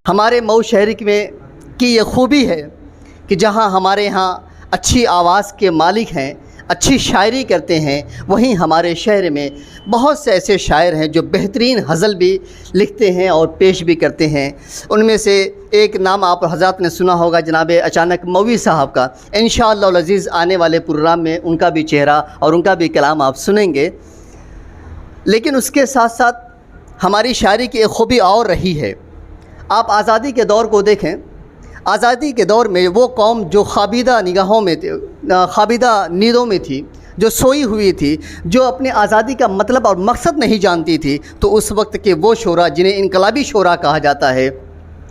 हमारे मऊ शहर में की ये खूबी है कि जहाँ हमारे यहाँ अच्छी आवाज़ के मालिक हैं, अच्छी शायरी करते हैं, वहीं हमारे शहर में बहुत से ऐसे शायर हैं जो बेहतरीन गज़ल भी लिखते हैं और पेश भी करते हैं। उनमें से एक नाम आप हज़रात ने सुना होगा, जनाब अचानक मौवी साहब का। इंशाअल्लाह अज़ीज़ आने वाले प्रोग्राम में उनका भी चेहरा और उनका भी कलाम आप सुनेंगे। लेकिन उसके साथ साथ हमारी शायरी की एक खूबी और रही है। आप आज़ादी के दौर को देखें, आज़ादी के दौर में वो कौम जो ख़ाबिदा निगाहों में थी, ख़ाबिदा नींदों में थी, जो सोई हुई थी, जो अपने आज़ादी का मतलब और मकसद नहीं जानती थी, तो उस वक्त के वो शोरा जिन्हें इनकलाबी शोरा कहा जाता है,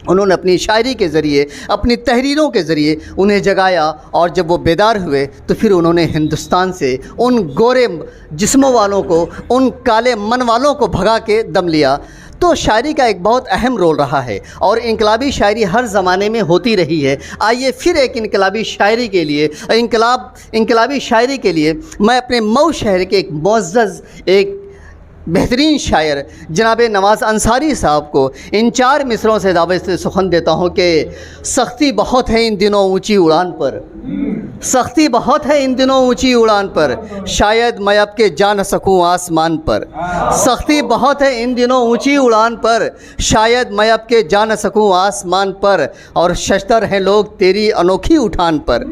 उन्होंने अपनी शायरी के ज़रिए, अपनी तहरीरों के ज़रिए उन्हें जगाया। और जब वो बेदार हुए तो फिर उन्होंने हिंदुस्तान से उन गोरे जिस्मों वालों को, उन काले मन वालों को भगा के दम लिया। तो शायरी का एक बहुत अहम रोल रहा है और इनकलाबी शायरी हर ज़माने में होती रही है। आइए फिर एक इनकलाबी शायरी के लिए, इनकलाबी शायरी के लिए मैं अपने मऊ शहर के एक मुअज़्ज़ज़, एक बेहतरीन शायर जनाब नवाज़ अंसारी साहब को इन 4 मिसरों से दावत से सुखन देता हूँ कि सख्ती बहुत है इन दिनों ऊंची उड़ान पर, सख्ती बहुत है इन दिनों ऊंची उड़ान पर, शायद मैं अब के जा न सकूँ आसमान पर। सख्ती बहुत है इन दिनों ऊंची उड़ान पर, शायद मैं अब के जा न सकूँ आसमान पर। और शशदर हैं लोग तेरी अनोखी उठान पर,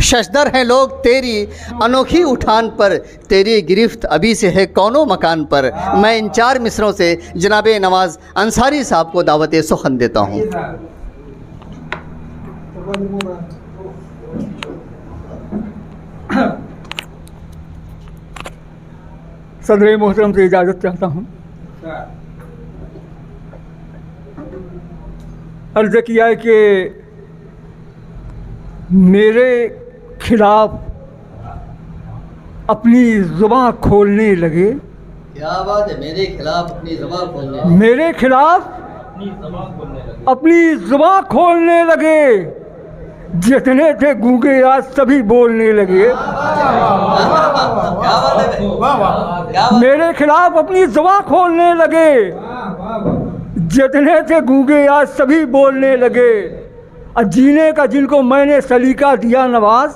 शशदर हैं लोग तेरी अनोखी उठान पर, तेरी गिरफ्त अभी से है कौनो मकान पर। मैं इन 4 मिसरों से जनाब नवाज़ अंसारी साहब को दावत सुखन देता हूँ। सदर मोहतरम से इजाज़त चाहता हूँ। अर्ज़ किया है कि मेरे खिलाफ अपनी ज़ुबान खोलने लगे। क्या बात है, मेरे खिलाफ अपनी ज़ुबान खोलने लगे, मेरे खिलाफ अपनी ज़ुबान खोलने लगे, जितने थे गूंगे आज सभी बोलने लगे। मेरे खिलाफ अपनी ज़ुबान खोलने लगे, जितने थे गूंगे आज सभी बोलने लगे। और जीने का जिनको मैंने सलीका दिया नवाज,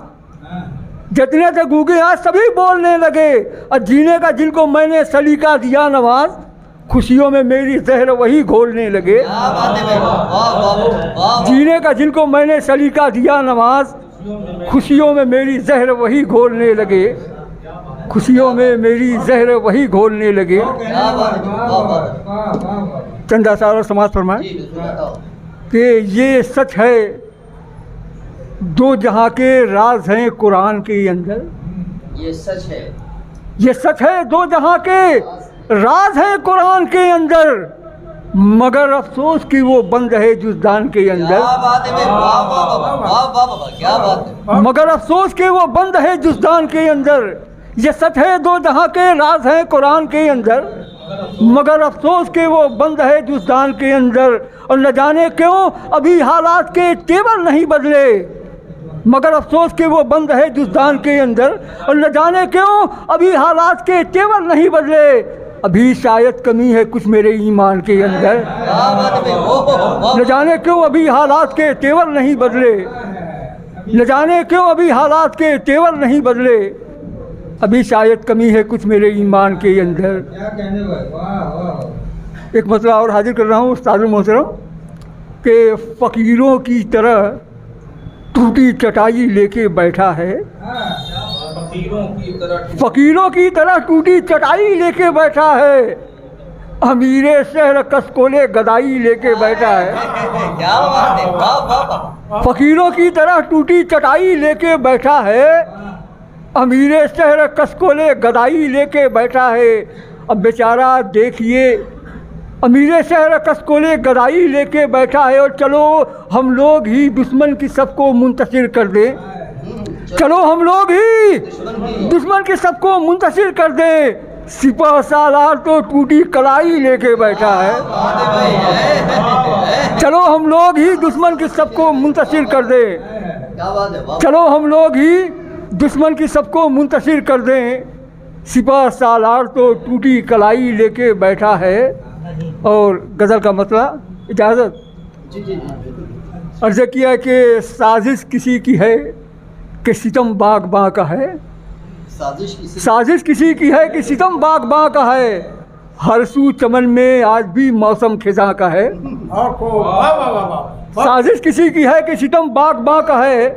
जितने थे गूंगे आज सभी बोलने लगे। और जीने का जिनको मैंने सलीका दिया नवाज, खुशियों में मेरी जहर वही घोलने लगे। जीने का जिनको मैंने सलीका दिया नवाज, खुशियों में मेरी जहर वही घोलने लगे, खुशियों में मेरी जहर वही घोलने लगे। चंदा सारा समाज फरमाए कि ये सच है दो जहाँ के राज हैं कुरान के अंदर। ये सच है, ये सच है दो जहाँ के राज हैं कुरान के अंदर, मगर अफसोस कि वो बंद है जुज़दान के अंदर। मगर अफसोस कि वो बंद है जुज़दान के अंदर। ये सच है दो जहाँ के राज हैं कुरान के अंदर, मगर अफसोस कि वो बंद है जुज़दान के अंदर। और न जाने क्यों अभी हालात के तेवर नहीं बदले, मगर अफसोस कि वो बंद है जुज़दान के अंदर। और न जाने क्यों अभी हालात के तेवर नहीं बदले, अभी शायद कमी है कुछ मेरे ईमान के अंदर। न जाने क्यों अभी हालात के तेवर नहीं बदले, न जाने क्यों अभी हालात के तेवर नहीं बदले, अभी शायद कमी है कुछ मेरे ईमान के अंदर। एक मसला और हाजिर कर रहा हूँ उस्तादुल मोहतरम कि फ़कीरों की तरह टूटी चटाई लेके बैठा है, फ़कीरों की तरह टूटी चटाई लेके बैठा है, अमीरे शहर कसकोले गदाई लेके बैठा है। फ़कीरों की तरह टूटी चटाई लेके बैठा है, अमीरे शहर कसकोले गदाई लेके बैठा है। अब बेचारा देखिए अमीरे शहर कसकोले गदाई लेके बैठा है। और चलो हम लोग ही दुश्मन की सबको मुंतशिर कर दें, चलो हम लोग ही दुश्मन की सबको मुंतशिर कर दें, सिपह सालार तो टूटी कलाई लेके बैठा है। चलो हम लोग ही दुश्मन की सबको मुंतशिर कर दें, चलो हम लोग ही दुश्मन की सबको मुंतशिर कर दें, सिपह सालार तो टूटी कलाई लेके बैठा है। और गज़ल का मतलब इजाज़त जी जी अर्ज़ किया कि साजिश किसी की है कि सितम बाग़बां का है, साजिश किसी की है कि सितम बाग़बां का है, हर सू चमन में आज भी मौसम खिज़ां का है। साजिश किसी की है कि सितम बाग़बां का है,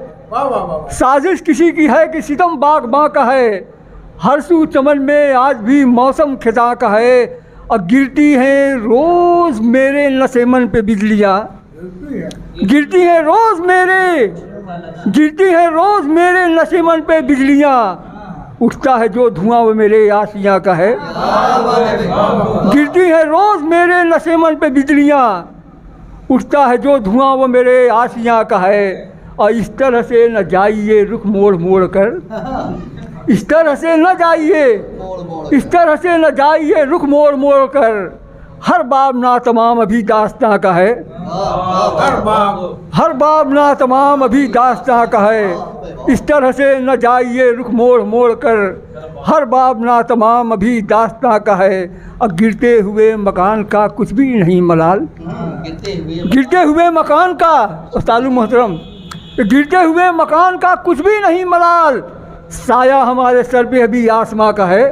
साजिश किसी की है कि सितम बाग़बां का है, हर सू चमन में आज भी मौसम खिज़ां का है। और गिरती हैं रोज़ मेरे नसेमन पे बिजलियाँ, गिरती हैं रोज़ मेरे, गिरती हैं रोज़ मेरे नसेमन पे बिजलियाँ, उठता है जो धुआं वो मेरे आसियाँ का है। गिरती है रोज़ मेरे नसेमन पे बिजलियाँ, उठता है जो धुआं वो मेरे आसियाँ का है। और इस तरह से न जाइए रुख मोड़ मोड़ कर, इस तरह से न जाइए, इस तरह से न जाइए रुख मोड़ मोड़ कर, हर बाब ना तमाम अभी दास्तां का है, हर बाब ना तमाम अभी दास्तां का है। इस तरह से न जाइए रुख मोड़ मोड़ कर, हर बाब ना तमाम अभी दास्तां का है। और गिरते हुए मकान का कुछ भी नहीं मलाल, गिरते हुए मकान का उस्तादु मोहतरम, गिरते हुए मकान का कुछ भी नहीं मलाल, साया हमारे सर पे अभी आसमां का है।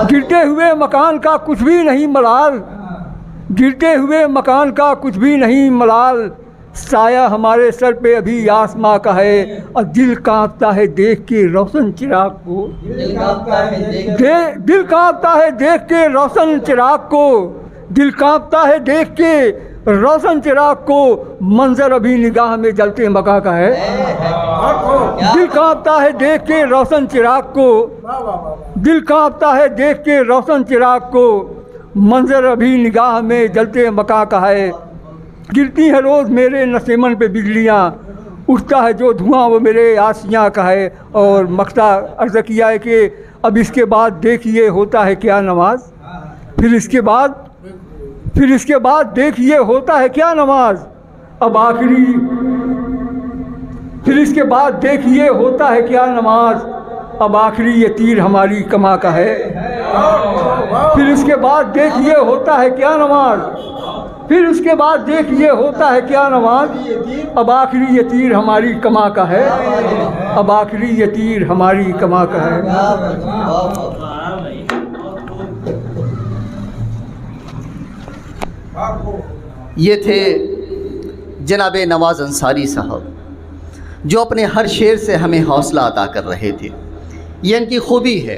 गिरते हुए मकान का कुछ भी नहीं मलाल, गिरते हुए मकान का कुछ भी नहीं मलाल, साया हमारे सर पे अभी आसमां का है। और दिल कांपता है देख के रोशन चिराग को, दिल कांपता है देख के रोशन चिराग को, दिल कांपता है देख के रोशन चिराग को, मंजर अभी निगाह में जलते मका का है। दिल कांपता है देख के रोशन चिराग को, दिल कांपता है देख के रोशन चिराग को, मंजर अभी निगाह में जलते मका का है। गिरती है रोज़ मेरे नसेमन पे बिजलियाँ, उठता है जो धुआं वो मेरे आसियाँ का है। और मकता अर्ज़ किया है कि अब इसके बाद देखिए होता है क्या नमाज, फिर इसके बाद देखिए होता है क्या नमाज। अब आखिरी, फिर इसके बाद देखिए होता है क्या नमाज, अब आखिरी ये तीर हमारी कमा का है। फिर इसके बाद देखिए होता है क्या नमाज, फिर उसके बाद देखिए होता है क्या नमाज, अब आखिरी ये तीर हमारी कमा का है, अब आखिरी ये तीर हमारी कमा का है। ये थे जनाब नवाज़ अंसारी साहब, जो अपने हर शेर से हमें हौसला अता कर रहे थे। ये इनकी खूबी है।